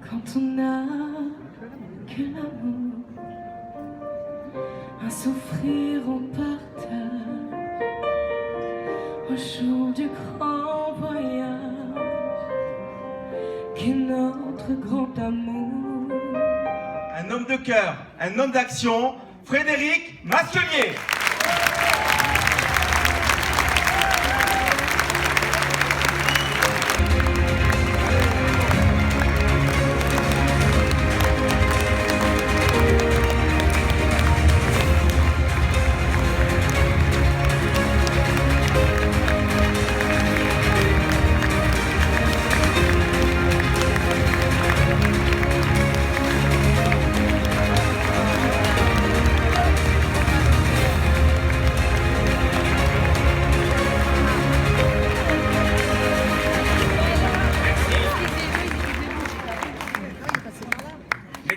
Quand on n'a que l'amour à s'offrir en partage au jour du grand voyage qu'est notre grand amour. Un homme de cœur, un homme d'action, Frédéric Masquelier.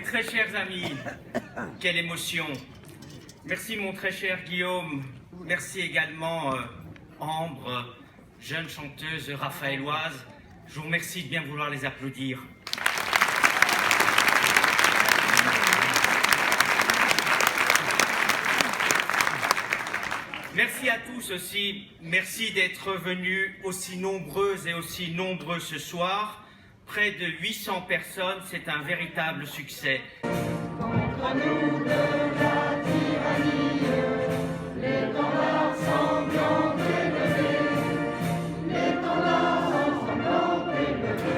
Très chers amis, quelle émotion. Merci mon très cher Guillaume, merci également Ambre, jeune chanteuse raphaéloise. Je vous remercie de bien vouloir les applaudir. Merci à tous aussi, merci d'être venus aussi nombreuses et aussi nombreux ce soir. Près de 800 personnes, c'est un véritable succès. Contre nous de la tyrannie, l'étendard sanglant élevé, l'étendard sanglant élevé.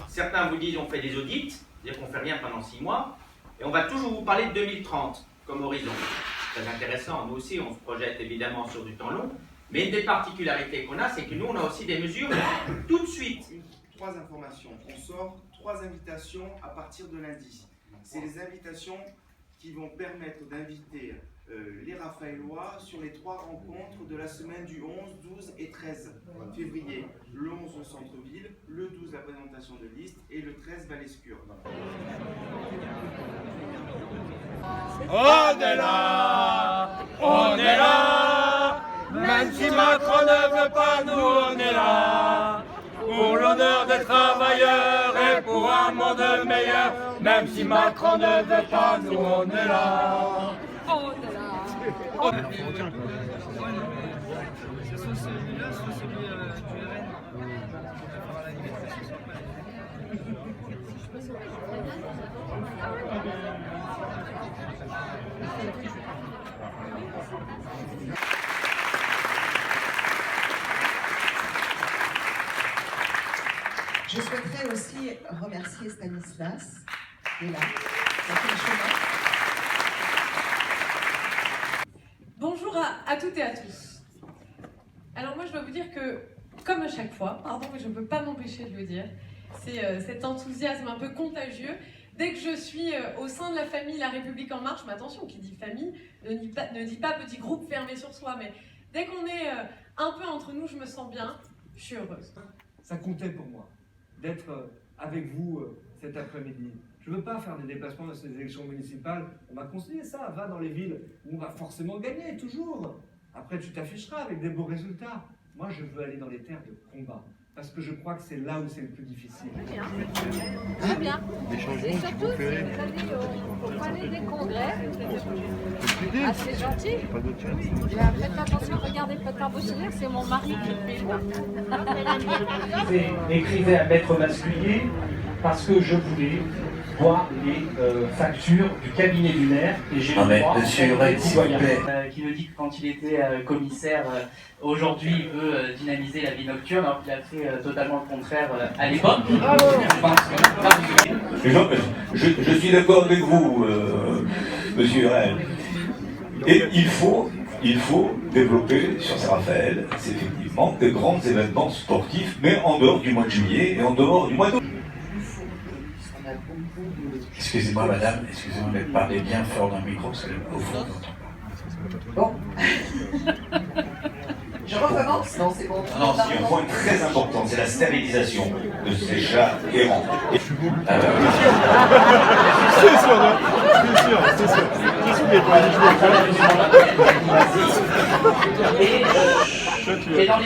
Certains vous disent on fait des audits, c'est-à-dire qu'on ne fait rien pendant 6 mois, et on va toujours vous parler de 2030 comme horizon. C'est intéressant, nous aussi on se projette évidemment sur du temps long, mais une des particularités qu'on a, c'est que nous on a aussi des mesures tout de suite. 3 informations, on sort 3 invitations à partir de lundi. C'est les invitations qui vont permettre d'inviter les Raphaélois sur les 3 rencontres de la semaine du 11, 12 et 13 février. Le 11 au centre-ville, le 12 la présentation de liste et le 13 Val-Escure. On est là, même si Macron ne veut pas, nous on est là, pour l'honneur des travailleurs et pour un monde meilleur, même si Macron ne veut pas, nous on est là. On est là. Soit celui-là, soit celui du RN. Je souhaiterais aussi remercier Stanislas, qui est là, qui a fait le chemin. Bonjour à toutes et à tous. Alors moi je dois vous dire que, comme à chaque fois, pardon mais je ne peux pas m'empêcher de le dire, c'est cet enthousiasme un peu contagieux. Dès que je suis au sein de la famille La République En Marche, mais attention, qui dit famille ne dit pas petit groupe fermé sur soi, mais dès qu'on est un peu entre nous, je me sens bien, je suis heureuse. Ça comptait pour moi d'être avec vous cet après-midi. Je ne veux pas faire des déplacements dans ces élections municipales. On m'a conseillé ça, va dans les villes où on va forcément gagner, toujours. Après, tu t'afficheras avec des beaux résultats. Moi, je veux aller dans les terres de combat, parce que je crois que c'est là où c'est le plus difficile. Très bien. Et surtout, si vous allez au palais des congrès, ah, c'est gentil. Faites attention, regardez, faites pas vous souvenir, c'est mon mari qui filme. Écrivez à Maître Masquelier parce que je voulais voir les factures du cabinet du maire et j'ai le droit qui nous dit que quand il était commissaire, aujourd'hui il veut dynamiser la vie nocturne alors qu'il a fait totalement le contraire à l'époque. Je suis d'accord avec vous, monsieur Hurel. Et il faut développer sur Saint-Raphaël, c'est effectivement de grands événements sportifs, mais en dehors du mois de juillet et en dehors du mois d'août. Excusez-moi madame, excusez-moi, mais parlez bien fort dans le micro parce que au fond on n'entend pas. Bon. Je recommence? Non, c'est bon. Non, c'est un point très important, c'est la stérilisation de ces chats errants. C'est sûr, c'est sûr.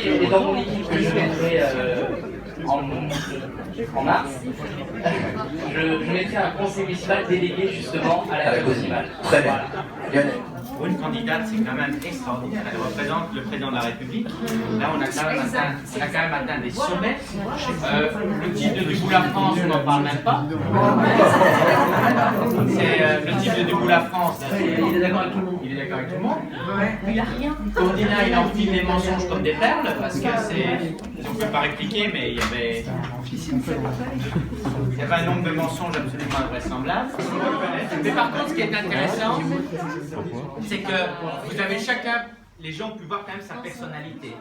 Et dans mon équipe que je mettrai en mars, je mettrai un conseil municipal délégué justement à la cause municipale. Très bien. Lionel. Pour une candidate, c'est quand même extraordinaire. Elle représente le président de la République. Là, on a quand même atteint des sommets. Le titre de Debout la France, on n'en parle même pas. C'est le titre de Debout la France. Il est d'accord avec tout le monde. Il est d'accord avec tout le monde. Il a rien. Cordina, il enfile les mensonges comme des perles, parce que c'est... On ne peut pas répliquer, mais il y avait un nombre de mensonges absolument invraisemblables. Mais par contre, ce qui est intéressant, c'est que vous avez chacun, les gens ont pu voir quand même sa personnalité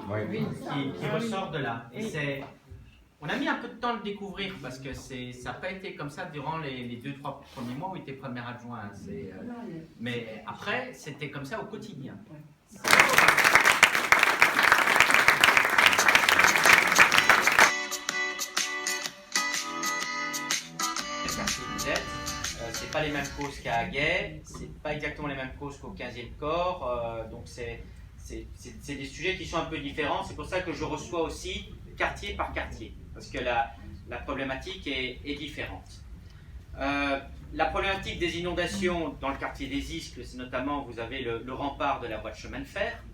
qui ressort de là. Et c'est... On a mis un peu de temps à le découvrir parce que ça n'a pas été comme ça durant les 2-3 premiers mois où il était premier adjoint. Mais après, c'était comme ça au quotidien. C'est pas les mêmes causes qu'à Aguet, c'est pas exactement les mêmes causes qu'au 15e corps, donc c'est des sujets qui sont un peu différents. C'est pour ça que je reçois aussi quartier par quartier, parce que la problématique est différente. La problématique des inondations dans le quartier des Iscles, c'est notamment, vous avez le rempart de la voie de chemin de fer,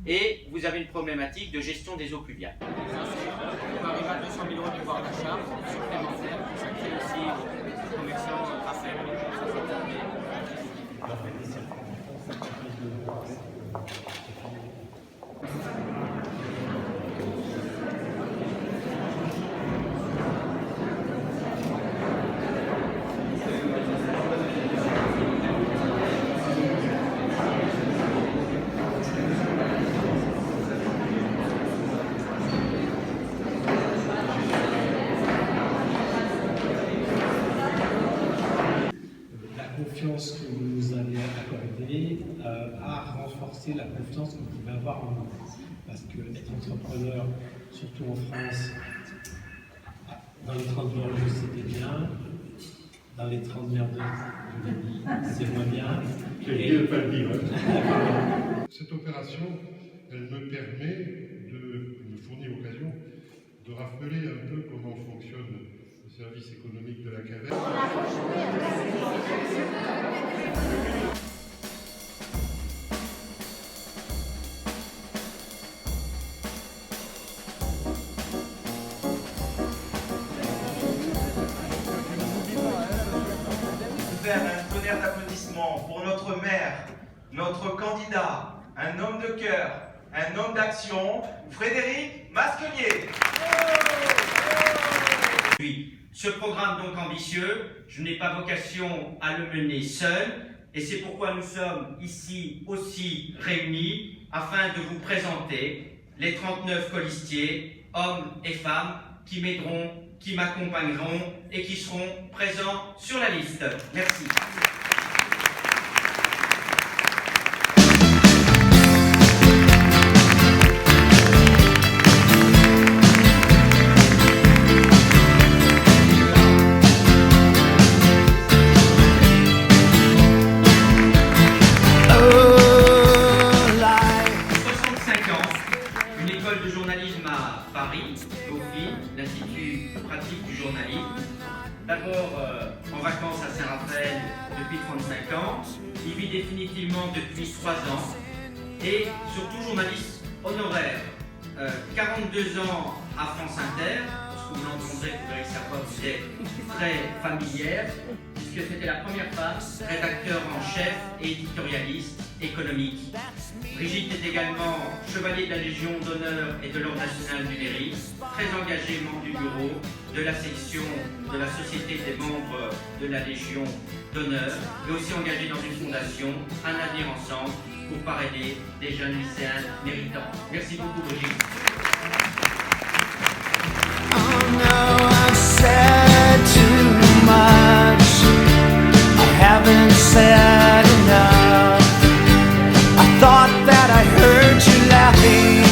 et vous avez une problématique de gestion des eaux pluviales. On arrive à 200 000 € de pouvoir d'achat supplémentaire, ça crée aussi les commerçants Raphaël. confiance que vous nous avez accordée a renforcé la confiance que vous pouvez avoir en nous. Parce que être entrepreneur, surtout en France, dans les 30 banlieues c'était bien, dans les 30 merdeux, c'est moins bien. J'ai mieux de pas le dire. Cette opération, elle me permet me fournir l'occasion de rappeler un peu comment fonctionne le service économique de la caverne. Faire un tonnerre d'applaudissements pour notre maire, notre candidat, un homme de cœur, un homme d'action, Frédéric Masquelier. Oui, ce programme donc ambitieux, je n'ai pas vocation à le mener seul, et c'est pourquoi nous sommes ici aussi réunis afin de vous présenter les 39 colistiers, hommes et femmes, qui m'aideront, qui m'accompagneront et qui seront présents sur la liste. Merci. D'abord en vacances à Saint-Raphaël depuis 35 ans, il vit définitivement depuis 3 ans et surtout journaliste honoraire. 42 ans à France Inter, ce que vous l'entendrez, vous verrez que sa voix vous est très familière, puisque c'était la première femme rédacteur en chef et éditorialiste économique. Brigitte est également chevalier de la Légion d'honneur et de l'Ordre national du mérite, très engagée membre du bureau de la section de la Société des membres de la Légion d'honneur, et aussi engagée dans une fondation, Un avenir ensemble, pour paraider des jeunes lycéens méritants. Merci beaucoup Brigitte. Thought that I heard you laughing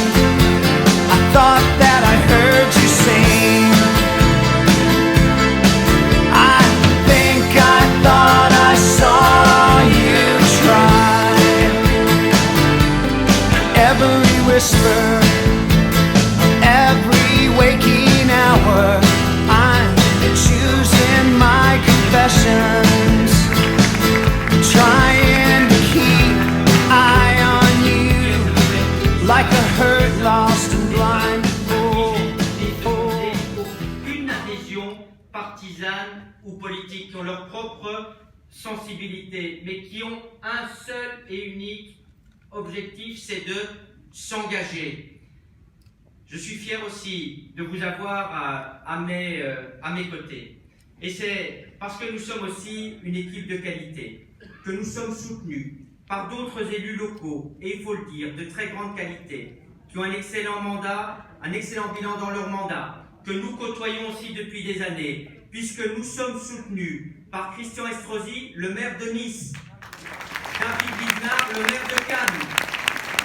partisanes ou politiques, qui ont leur propre sensibilité, mais qui ont un seul et unique objectif, c'est de s'engager. Je suis fier aussi de vous avoir à mes côtés. Et c'est parce que nous sommes aussi une équipe de qualité, que nous sommes soutenus par d'autres élus locaux, et il faut le dire, de très grande qualité, qui ont un excellent mandat, un excellent bilan dans leur mandat, que nous côtoyons aussi depuis des années, puisque nous sommes soutenus par Christian Estrosi, le maire de Nice, David Guiznard, le maire de Cannes,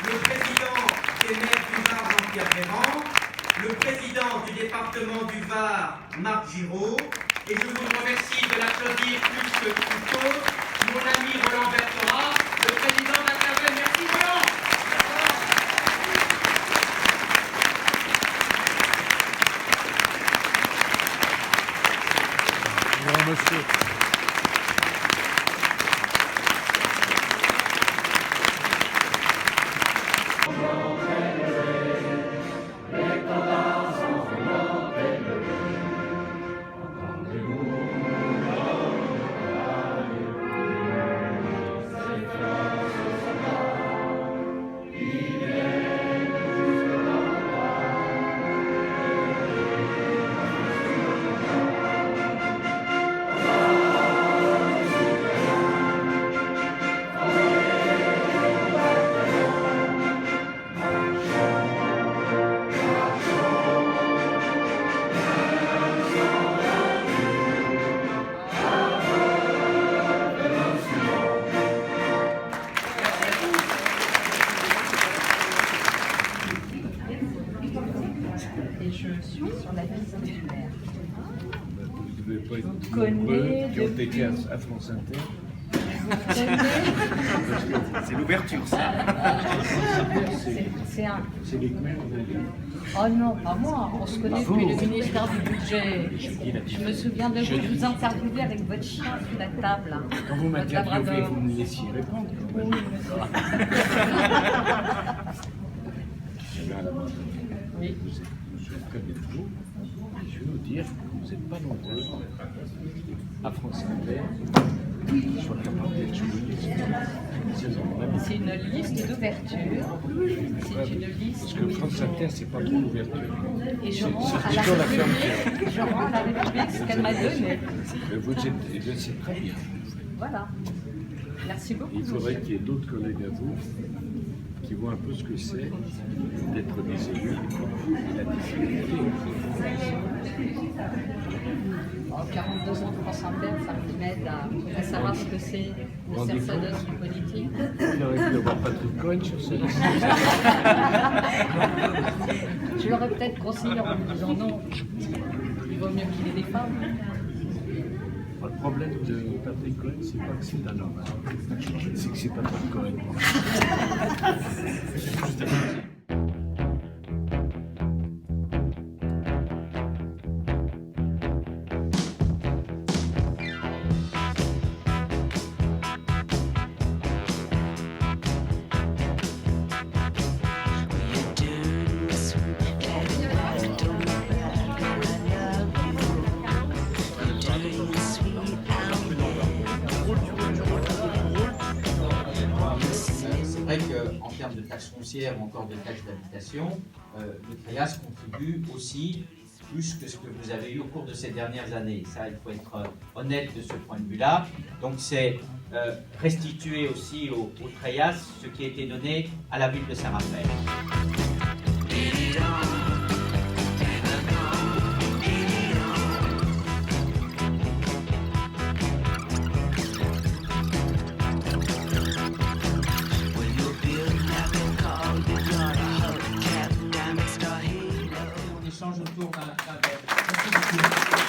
le président des maires du Var, Jean-Pierre Véran, le président du département du Var, Marc Giraud, et je vous remercie de l'applaudir plus que tout autre, mon ami Roland Berthora, le président d'Intervel. Merci Roland. Bonjour monsieur. Et je suis sur la liste du maire. Vous ne devez pas être Vous connaissez nombreux qui ont été à France Inter. C'est l'ouverture, ça. C'est les Khmers. Oh non, pas moi. On se connaît depuis le ministère du Budget. Je me souviens de vous, je vous interviewais avec votre chien sous la table. Quand vous m'interviewez, vous me laissiez répondre. Oui, oui. Vous êtes très bien de vous. Je vais vous dire que vous n'êtes pas nombreux à France Inter. C'est une liste d'ouverture. C'est une liste. Parce que France Inter, c'est pas trop l'ouverture. Et je rends à la République. Je rends à la République ce qu'elle m'a donné. Vous êtes, c'est très bien. Voilà. Merci beaucoup. Il faudrait qu'il y ait d'autres collègues à vous qui voient un peu ce que c'est d'être des élus et la difficulté. En 42 ans de France Inter, ça m'aide à savoir ce que c'est de sacerdoce politique. Il aurait pu avoir Patrick Cohen sur cette liste. Je l'aurais peut-être conseillé en me disant non, il vaut mieux qu'il ait des femmes. Le problème de Patrick Cohen, c'est pas que c'est un homme, c'est que c'est Patrick Cohen. En termes de taxes foncières ou encore de taxes d'habitation, le TREAS contribue aussi plus que ce que vous avez eu au cours de ces dernières années. Ça, il faut être honnête de ce point de vue-là. Donc c'est restituer aussi au TREAS ce qui a été donné à la ville de Saint-Raphaël. Autour d'un verre. Merci beaucoup.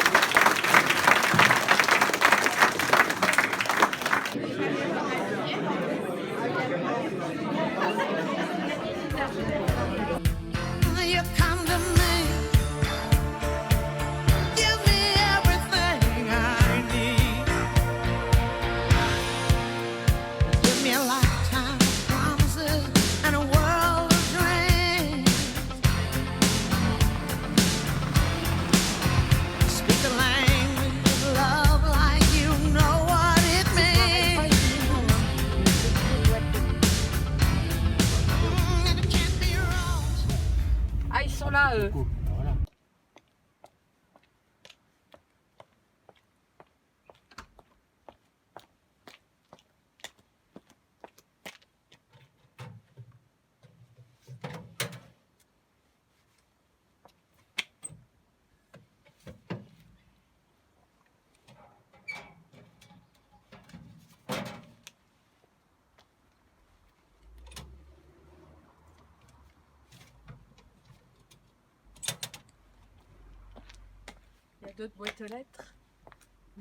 D'autres boîtes aux lettres?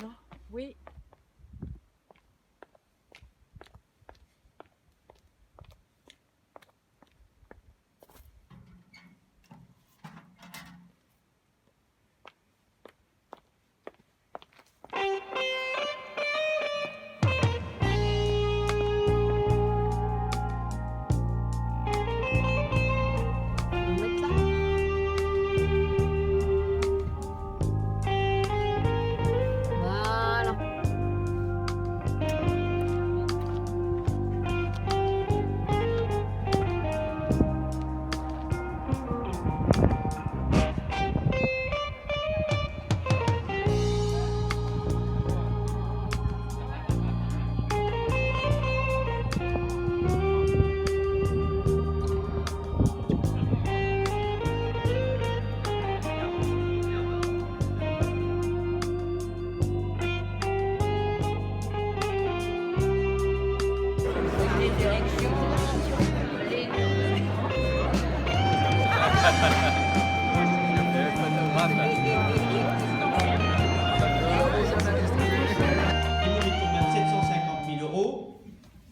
Non? Oui.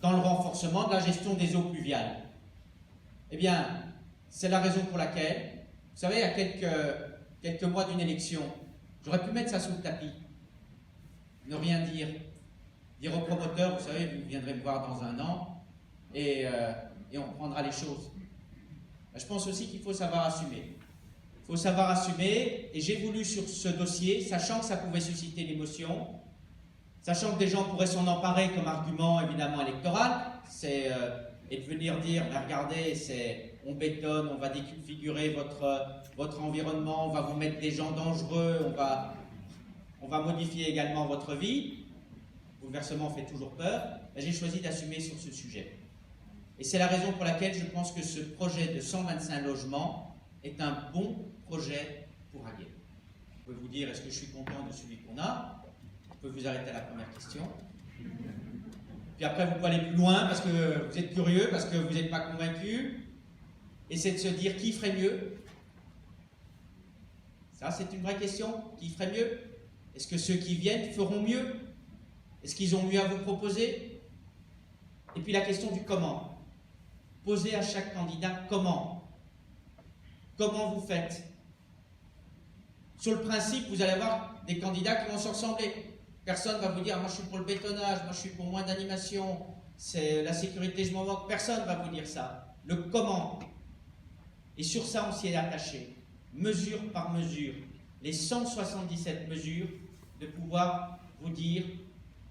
Dans le renforcement de la gestion des eaux pluviales. Eh bien, c'est la raison pour laquelle, vous savez, il y a quelques mois d'une élection, j'aurais pu mettre ça sous le tapis, ne rien dire, dire aux promoteurs, vous savez, vous viendrez me voir dans un an, et on prendra les choses. Je pense aussi qu'il faut savoir assumer. Il faut savoir assumer, et j'ai voulu sur ce dossier, sachant que ça pouvait susciter l'émotion, sachant que des gens pourraient s'en emparer comme argument évidemment électoral, et de venir dire, regardez, on bétonne, on va défigurer votre environnement, on va vous mettre des gens dangereux, on va modifier également votre vie. Le bouleversement fait toujours peur. J'ai choisi d'assumer sur ce sujet. Et c'est la raison pour laquelle je pense que ce projet de 125 logements est un bon projet pour Aguet. Je peux vous dire, est-ce que je suis content de celui qu'on a? Je peux vous arrêter à la première question. Puis après, vous pouvez aller plus loin parce que vous êtes curieux, parce que vous n'êtes pas convaincu. Et c'est de se dire qui ferait mieux. Ça, c'est une vraie question. Qui ferait mieux? Est-ce que ceux qui viennent feront mieux? Est-ce qu'ils ont mieux à vous proposer? Et puis la question du comment. Posez à chaque candidat comment. Comment vous faites? Sur le principe, vous allez avoir des candidats qui vont se ressembler. Personne ne va vous dire, moi je suis pour le bétonnage, moi je suis pour moins d'animation, c'est la sécurité, je m'en moque. Personne ne va vous dire ça. Le comment. Et sur ça, on s'y est attaché, mesure par mesure, les 177 mesures, de pouvoir vous dire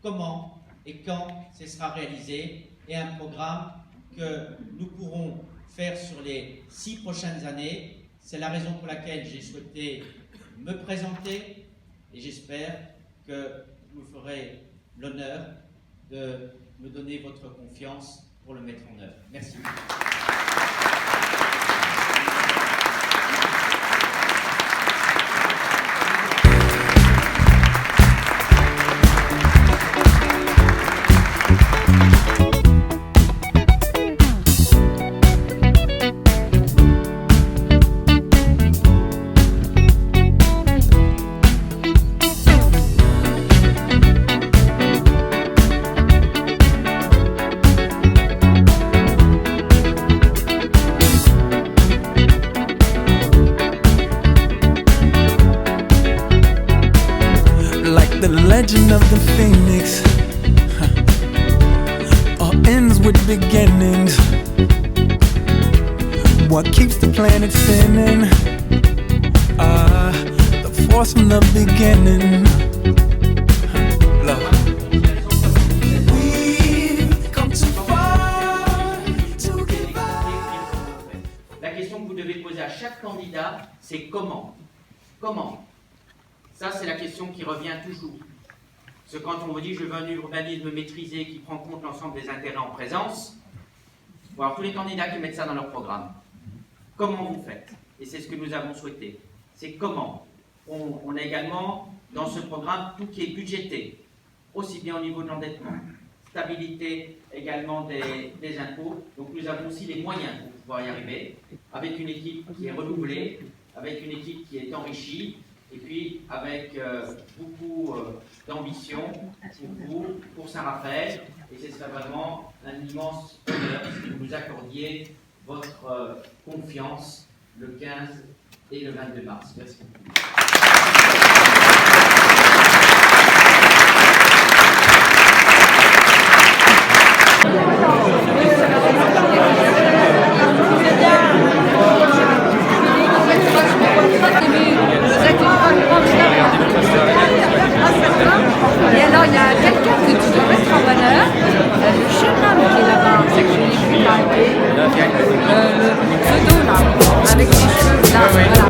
comment et quand ce sera réalisé, et un programme que nous pourrons faire sur les 6 prochaines années. C'est la raison pour laquelle j'ai souhaité me présenter, et j'espère que vous ferez l'honneur de me donner votre confiance pour le mettre en œuvre. Merci. The legend of the phoenix all ends with beginnings. What keeps the planet spinning? The force from the beginning. We've come too far to give up. La question que vous devez poser à chaque candidat, c'est comment? Comment? Ça, c'est la question qui revient toujours. Parce que quand on vous dit « je veux un urbanisme maîtrisé qui prend compte l'ensemble des intérêts en présence », alors tous les candidats qui mettent ça dans leur programme, comment vous faites? Et c'est ce que nous avons souhaité. C'est comment? On a également dans ce programme tout qui est budgété, aussi bien au niveau de l'endettement, stabilité également des impôts. Donc nous avons aussi les moyens pour pouvoir y arriver, avec une équipe qui est renouvelée, avec une équipe qui est enrichie, et puis avec beaucoup d'ambition pour vous, pour Saint-Raphaël, et ce serait vraiment un immense honneur si vous nous accordiez votre confiance le 15 et le 22 mars. Merci beaucoup. Et alors, il y a quelqu'un que tu devrais mettre en valeur, le jeune homme qui est là-bas, c'est que je l'ai vu arriver, le pseudo là, avec les cheveux là, voilà.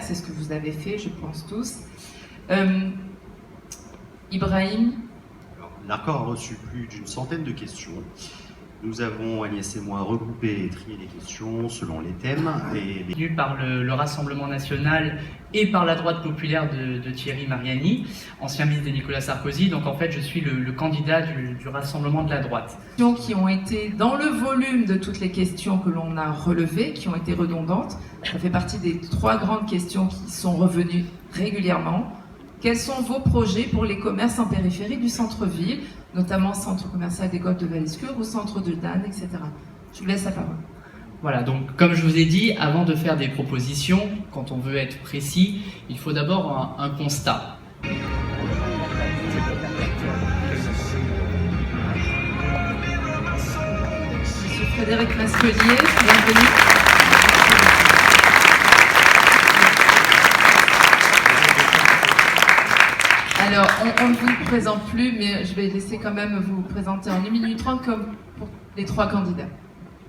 C'est ce que vous avez fait, je pense tous. Ibrahim. L'Arcor a reçu plus d'une centaine de questions. Nous avons, Agnès et moi, regroupé et trié les questions selon les thèmes. Par le Rassemblement National et par la droite populaire de Thierry Mariani, ancien ministre de Nicolas Sarkozy. Donc en fait, je suis le candidat du Rassemblement de la droite. Qui ont été dans le volume de toutes les questions que l'on a relevées, qui ont été redondantes. Ça fait partie des 3 grandes questions qui sont revenues régulièrement. Quels sont vos projets pour les commerces en périphérie du centre-ville, notamment centre commercial des Golfes de Vallescure ou centre de Dan, etc. Je vous laisse la parole. Voilà, donc comme je vous ai dit, avant de faire des propositions, quand on veut être précis, il faut d'abord un constat. Monsieur Frédéric Masquelier, bienvenue. Alors, on ne vous présente plus, mais je vais laisser quand même vous présenter en 1 minute 30 comme pour les 3 candidats.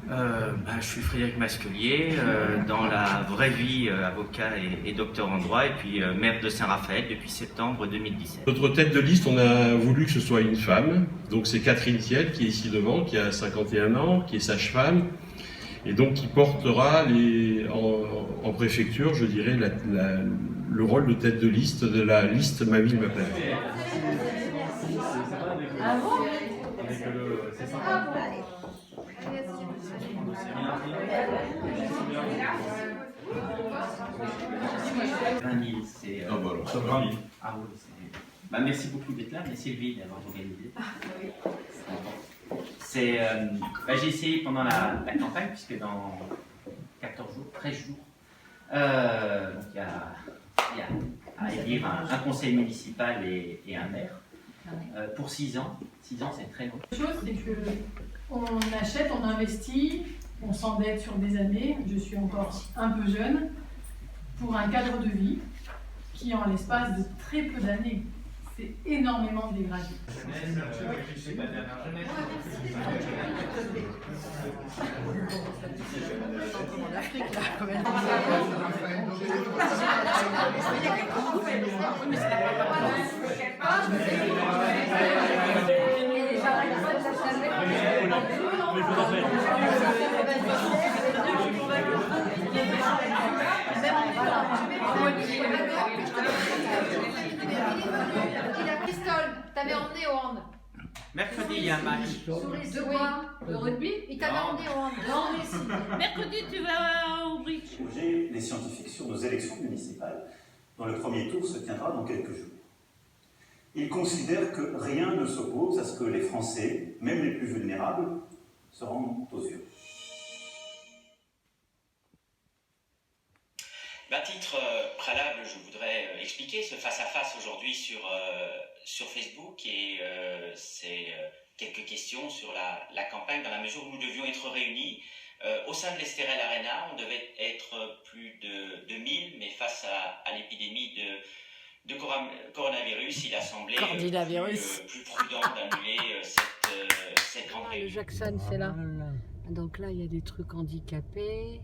Je suis Frédéric Masquelier, dans la vraie vie avocat et docteur en droit, et puis maire de Saint-Raphaël depuis septembre 2017. Notre tête de liste, on a voulu que ce soit une femme, donc c'est Catherine Thiel qui est ici devant, qui a 51 ans, qui est sage-femme, et donc qui portera en préfecture, je dirais, le rôle de tête de liste de la liste Ma Ville, Ma Planète. Ah bon? C'est... Ah oui, c'est... merci beaucoup d'être là, merci Sylvie d'avoir organisé. C'est, j'ai essayé pendant la campagne, puisque dans 14 jours, 13 jours, donc il y a à élire un conseil municipal et un maire pour 6 ans. 6 ans, c'est très long. La chose, c'est qu'on achète, on investit, on s'endette sur des années, je suis encore un peu jeune, pour un cadre de vie qui, en l'espace de très peu d'années, s'est énormément dégradé. Christol, t'avais emmené au hand. Mercredi, il y a un match. De quoi? De rugby? Il t'avait emmené au hand. Non, mais si. Mercredi, tu vas au bridge. Les scientifiques sur nos élections municipales, dont le premier tour se tiendra dans quelques jours. Ils considèrent que rien ne s'oppose à ce que les Français, même les plus vulnérables, se rendent aux urnes. À titre préalable, je voudrais expliquer ce face-à-face aujourd'hui sur Facebook et c'est quelques questions sur la campagne dans la mesure où nous devions être réunis. Au sein de l'Estérel Arena, on devait être plus de 1000, mais face à l'épidémie de coronavirus, il a semblé plus prudent d'annuler cette grande réunion. Le Jackson, c'est là. Donc là, il y a des trucs handicapés.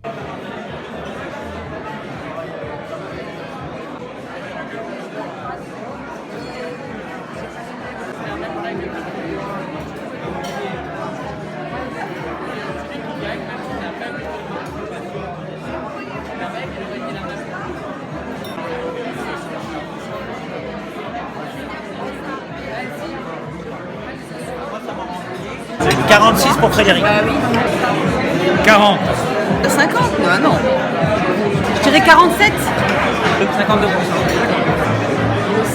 C'est 46 pour Frédéric. Bah oui. 40. 50 non. Je dirais 47. 52%.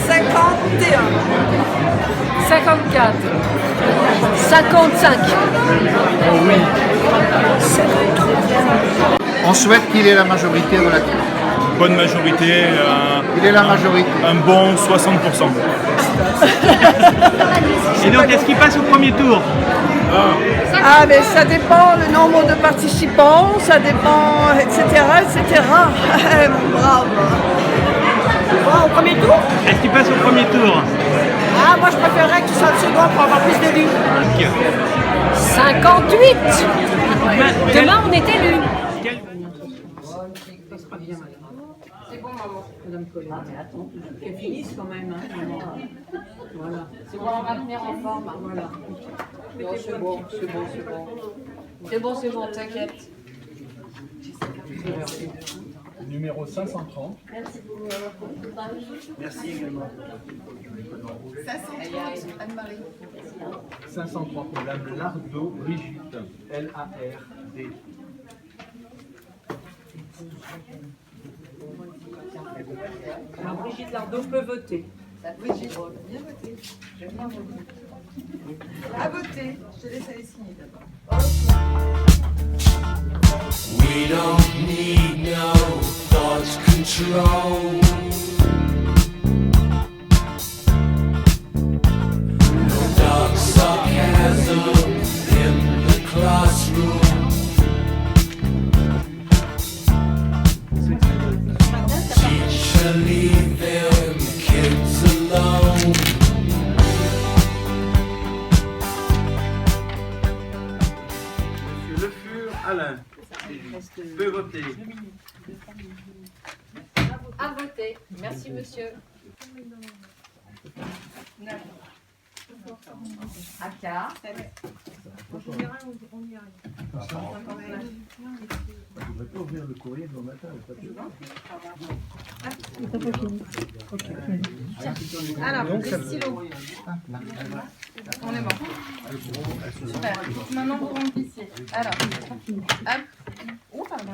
51. 54. 55. Oh oui. On souhaite qu'il ait la majorité relative. Bonne majorité. Il est la majorité. Un bon 60%. Et donc, est-ce qu'il passe au premier tour? Ah, mais ça dépend le nombre de participants, ça dépend, etc. Bravo. Bon, au premier tour? Est-ce qu'il passe au premier tour? Ah, moi je préférerais qu'il soit le second pour avoir plus de vues. 58. Demain, on est élus. C'est bon, maman. Madame Colette. Ah, mais attends, qu'elle finisse quand même. Hein. Voilà. C'est bon, on va tenir en forme. Hein. Voilà. Non, c'est bon. C'est bon, t'inquiète. Numéro 530. Merci beaucoup. Merci également. 530, Anne-Marie. 530, Madame Lardo Brigitte. L-A-R-D. Alors, Brigitte Lardo peut voter. Brigitte, bien voté. Je viens voter. À voter. Je te laisse aller signer d'abord. We don't need no thought control. No dark sarcasm in the classroom. Teacher, leave them kids alone. Monsieur Le Fur, Alain. Peut voter. À voter. Merci, monsieur. Aka. Je ne voudrais pas ouvrir le courrier demain matin. Alors, donc, les stylos. On est bon. Super. Maintenant, vous remplissez. Alors, hop. Oh, pardon.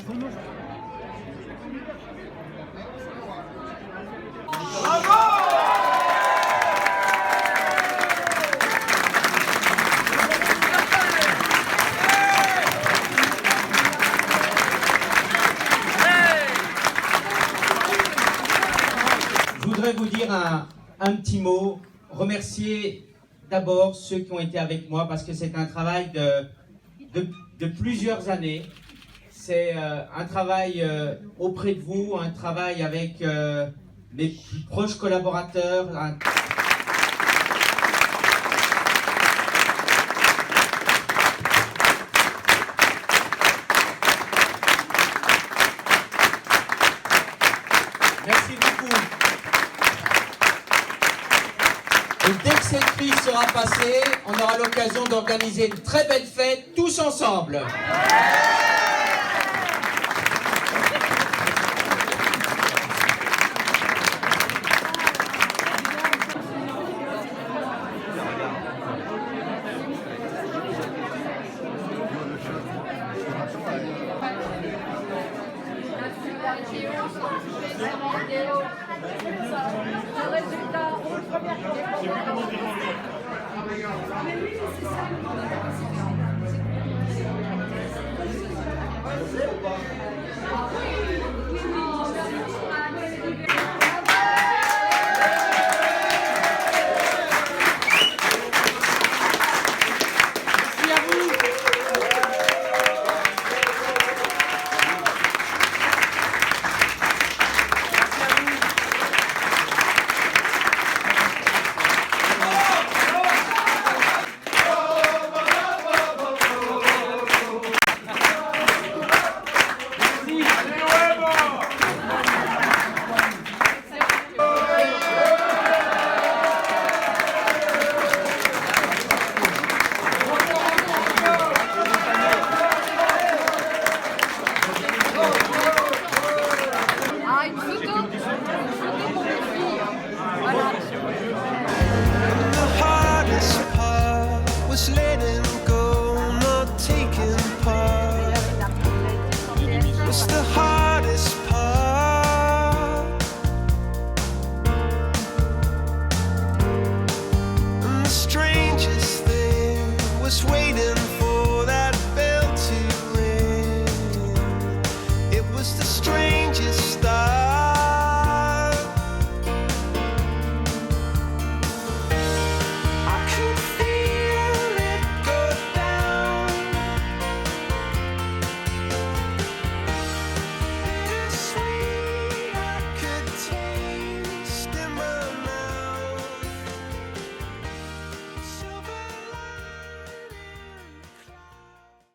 Je voudrais vous dire un petit mot, remercier d'abord ceux qui ont été avec moi parce que c'est un travail de plusieurs années. C'est un travail auprès de vous, un travail avec mes plus proches collaborateurs. Merci beaucoup. Et dès que cette crise sera passée, on aura l'occasion d'organiser une très belle fête tous ensemble.